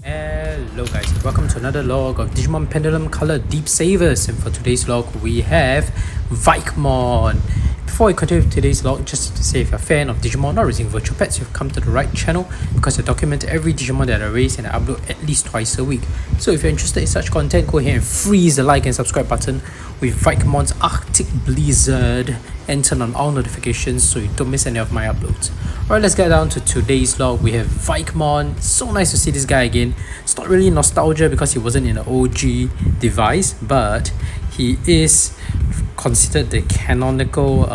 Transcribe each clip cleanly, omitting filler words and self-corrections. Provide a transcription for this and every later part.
Hello guys, welcome to another log of Digimon Pendulum Color Deep Savers, and for today's log we have Vikemon. Before we continue with today's log, just to say if you're a fan of Digimon or raising virtual pets, you've come to the right channel because I document every Digimon that I raise and I upload at least twice a week. So if you're interested in such content, go ahead and freeze the like and subscribe button with Vikemon's Arctic Blizzard and turn on all notifications so you don't miss any of my uploads. Alright, let's get down to today's log. We have Vikemon. So nice to see this guy again. It's not really nostalgia because he wasn't in an OG device, but he is considered the canonical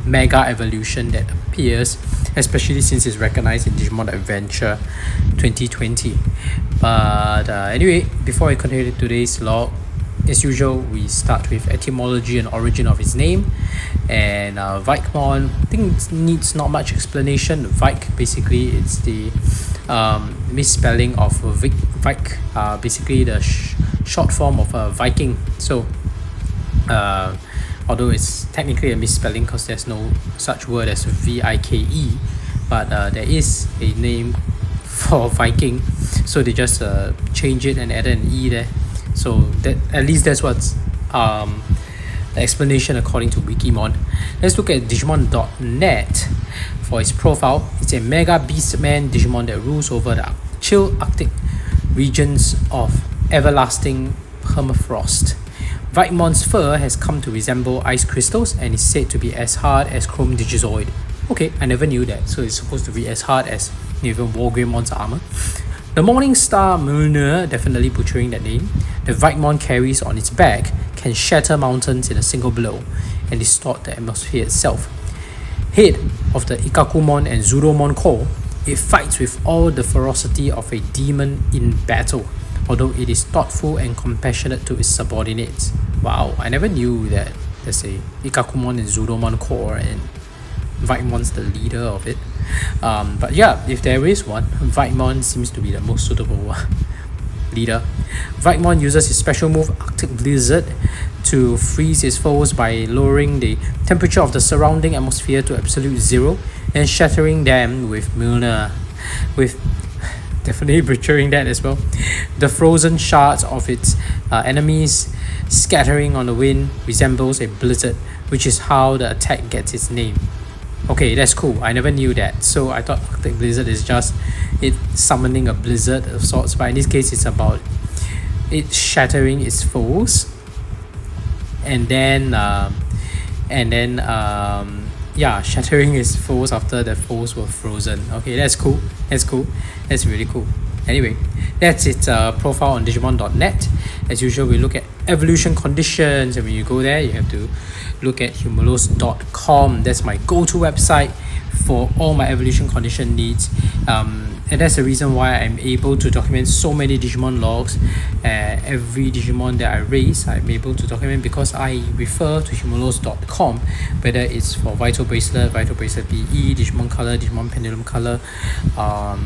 mega evolution that appears, especially since it's recognized in Digimon Adventure 2020. But anyway, before I continue today's log, as usual, we start with etymology and origin of his name. And Vikemon, I think it needs not much explanation. Vike, basically, it's the misspelling of Vike, basically the short form of Viking. So, although it's technically a misspelling because there's no such word as Vike, but there is a name for Viking, so they just change it and add an E there. So that at least that's what's the explanation according to Wikimon. Let's look at Digimon.net for its profile. It's a mega beastman Digimon that rules over the chill Arctic regions of everlasting permafrost. Vikemon's fur has come to resemble ice crystals and is said to be as hard as Chrome Digizoid. Okay, I never knew that. So it's supposed to be as hard as even Wargreymmon's armor. The Morning Star Mjolnir, definitely butchering that name, the Vikemon carries on its back can shatter mountains in a single blow and distort the atmosphere itself. Head of the Ikakumon and Zudomon core, it fights with all the ferocity of a demon in battle, although it is thoughtful and compassionate to its subordinates. Wow, I never knew that there's a Ikakumon and Zudomon core and Vikemon's the leader of it. But yeah, if there is one, Vikemon seems to be the most suitable leader. Vikemon uses his special move Arctic Blizzard to freeze his foes by lowering the temperature of the surrounding atmosphere to absolute zero and shattering them with Mjolnir, with definitely butchering that as well. The frozen shards of its enemies scattering on the wind resembles a blizzard, which is how the attack gets its name. Okay, that's cool. I never knew that. So I thought Arctic Blizzard is just it summoning a blizzard of sorts, but in this case it's about it shattering its foes and then shattering its foes after the foes were frozen. Okay, that's cool. That's really cool. Anyway, that's its profile on Digimon.net. As usual, we look at evolution conditions, and when you go there, you have to look at humulos.com. That's my go-to website for all my evolution condition needs. And that's the reason why I'm able to document so many Digimon logs. Every Digimon that I raise, I'm able to document because I refer to humulos.com, whether it's for Vital Bracelet PE, Digimon Color, Digimon Pendulum Color,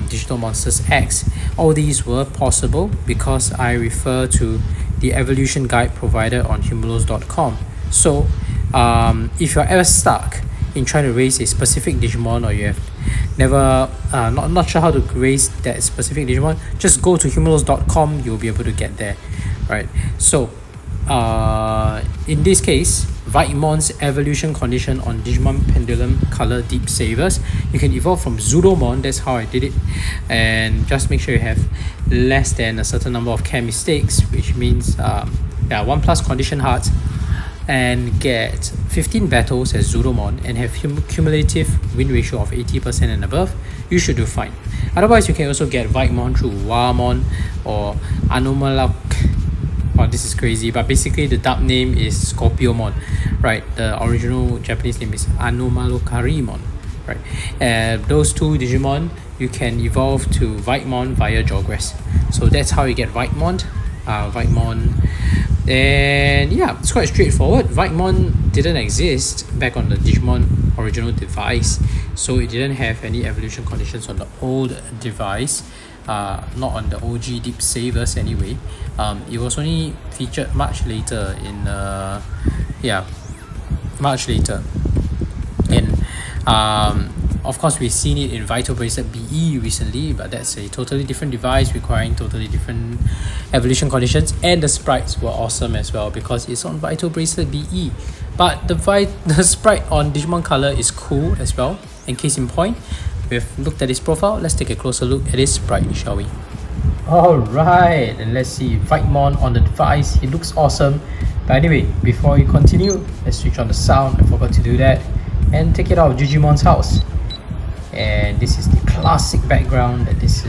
Digital Monsters X. All these were possible because I refer to the evolution guide provided on humulos.com. So if you're ever stuck in trying to raise a specific Digimon, or you have never not sure how to raise that specific Digimon, just go to humulos.com. You'll be able to get there, right? So in this case, Vikemon's evolution condition on Digimon Pendulum Color Deep Savers, you can evolve from Zudomon. That's how I did it, and just make sure you have less than a certain number of care mistakes, which means 1+ condition hearts, and get 15 battles as Zudomon and have cumulative win ratio of 80% and above, you should do fine. Otherwise, you can also get Vikemon through Wamon or Anomalok. Oh, this is crazy, but basically the dub name is Scorpiomon, right? The original Japanese name is Anomalokarimon, right? Those two Digimon, you can evolve to Vikemon via Jawgrass. So that's how you get Vikemon. And yeah, it's quite straightforward. Vikemon didn't exist back on the Digimon original device, so it didn't have any evolution conditions on the old device, not on the OG Deep Savers anyway. It was only featured much later in much later. And Of course, we've seen it in Vital Bracelet BE recently, but that's a totally different device requiring totally different evolution conditions, and the sprites were awesome as well because it's on Vital Bracelet BE. But the sprite on Digimon Color is cool as well. In case in point, we've looked at his profile. Let's take a closer look at his sprite, shall we? Alright, and let's see Vikemon on the device. He looks awesome. But anyway, before we continue, let's switch on the sound. I forgot to do that. And take it out of Digimon's house. And this is the classic background that this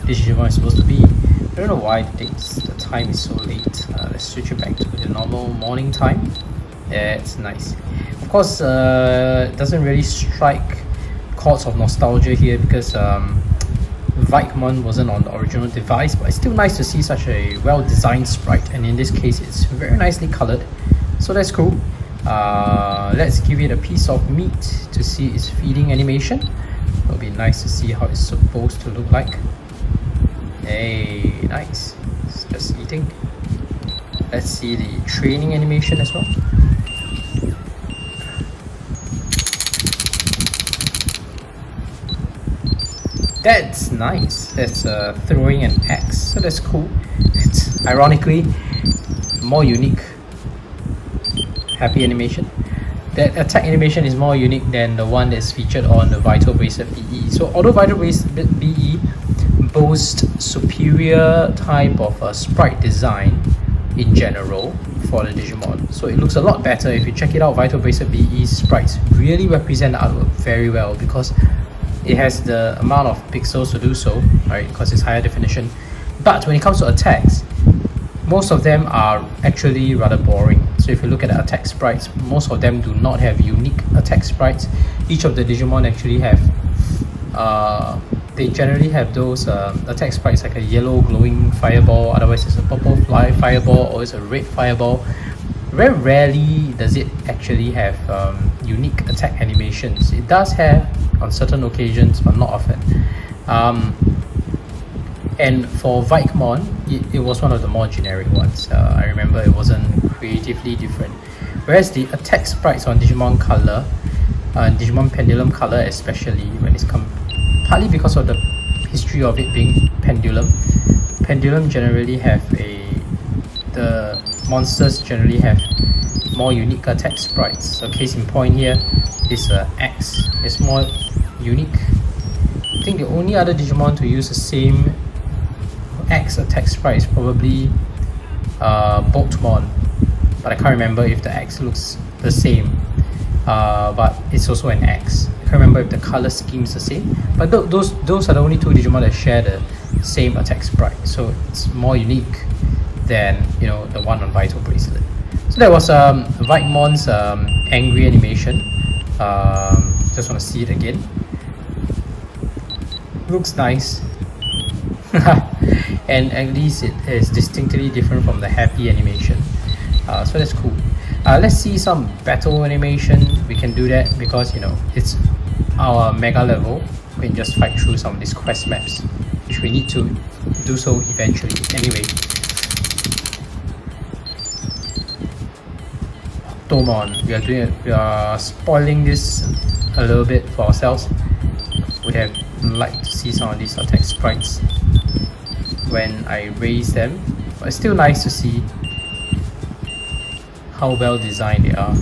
Digimon is supposed to be. I don't know why the time is so late. Let's switch it back to the normal morning time. Yeah, it's nice. Of course, it doesn't really strike chords of nostalgia here because Vikemon wasn't on the original device, but it's still nice to see such a well-designed sprite, and in this case it's very nicely colored, so that's cool. Let's give it a piece of meat to see its feeding animation. It'll be nice to see how it's supposed to look like. Hey, nice. It's just eating. Let's see the training animation as well. That's nice. That's throwing an axe, so that's cool. It's ironically more unique. Happy animation. That attack animation is more unique than the one that's featured on the Vital Bracelet BE. So although Vital Bracelet BE boasts superior type of sprite design in general for the Digimon, so it looks a lot better. If you check it out, Vital Bracelet BE's sprites really represent the artwork very well because it has the amount of pixels to do so, right? Because it's higher definition. But when it comes to attacks, most of them are actually rather boring. So if you look at the attack sprites, most of them do not have unique attack sprites. Each of the Digimon actually have, they generally have those attack sprites like a yellow glowing fireball, otherwise it's a purple fireball, or it's a red fireball. Very rarely does it actually have unique attack animations. It does have on certain occasions, but not often. And for Vikemon, it was one of the more generic ones. I remember it wasn't creatively different. Whereas the attack sprites on Digimon Color, Digimon Pendulum Color especially, when it's come, partly because of the history of it being Pendulum. Pendulum generally have the monsters generally have more unique attack sprites. So case in point here is X. It's more unique. I think the only other Digimon to use the same X attack sprite is probably Boltmon, but I can't remember if the X looks the same. But it's also an X. I can't remember if the color scheme is the same. But those are the only two Digimon that share the same attack sprite, so it's more unique than the one on Vital Bracelet. So that was Vikemon's angry animation. Just want to see it again. Looks nice. And at least it is distinctly different from the happy animation. So that's cool. Let's see some battle animation. We can do that because it's our mega level. We can just fight through some of these quest maps, which we need to do so eventually. Anyway, we are spoiling this a little bit for ourselves. Would have liked to see some of these attack sprites when I raise them, but it's still nice to see how well designed they are.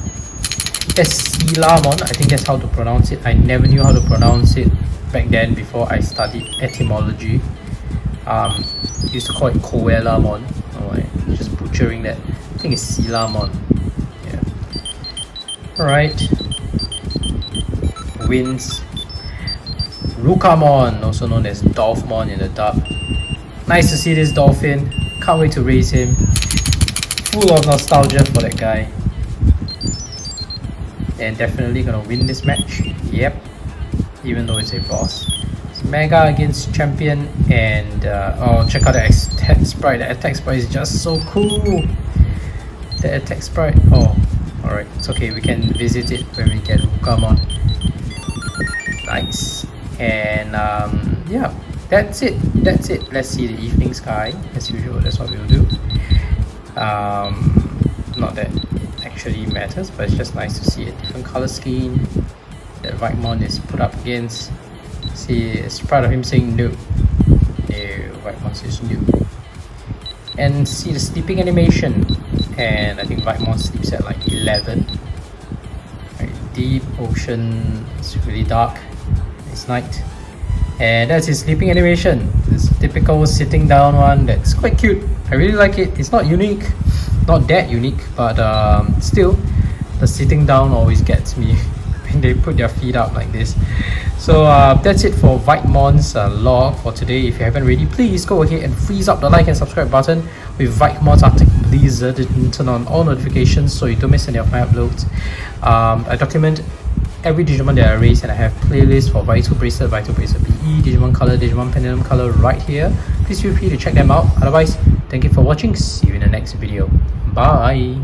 That's Silamon, I think that's how to pronounce it. I never knew how to pronounce it back then before I studied etymology. Used to call it Koelamon. I'm just butchering that. I think it's Silamon. Alright. Wins. Rukamon, also known as Dolphmon in the dub. Nice to see this dolphin. Can't wait to raise him. Full of nostalgia for that guy. And definitely gonna win this match. Yep. Even though it's a boss. It's Mega against Champion, and oh, check out the attack sprite. The attack sprite is just so cool. The attack sprite. Oh. Alright, it's okay, we can visit it when we get Wikimon. Nice. And yeah, that's it. Let's see the evening sky. As usual, that's what we'll do. Not that it actually matters, but it's just nice to see a different color scheme. That Vikemon is put up against. See, it's proud of him saying no. No, Vikemon says no. And see the sleeping animation. And I think Vikemon sleeps at like 11. Right, deep ocean, it's really dark. It's night. And that's his sleeping animation. This typical sitting down one that's quite cute. I really like it. It's not unique, not that unique, but still, the sitting down always gets me when they put their feet up like this. So that's it for Vikemon's log for today. If you haven't already, please go ahead and freeze up the like and subscribe button. With Vikemon's Arctic Blizzard, you can turn on all notifications so you don't miss any of my uploads. I document every Digimon that I raise, and I have playlists for Vital Bracelet PE, Digimon Color, Digimon Pendulum Color right here. Please feel free to check them out. Otherwise, thank you for watching. See you in the next video. Bye.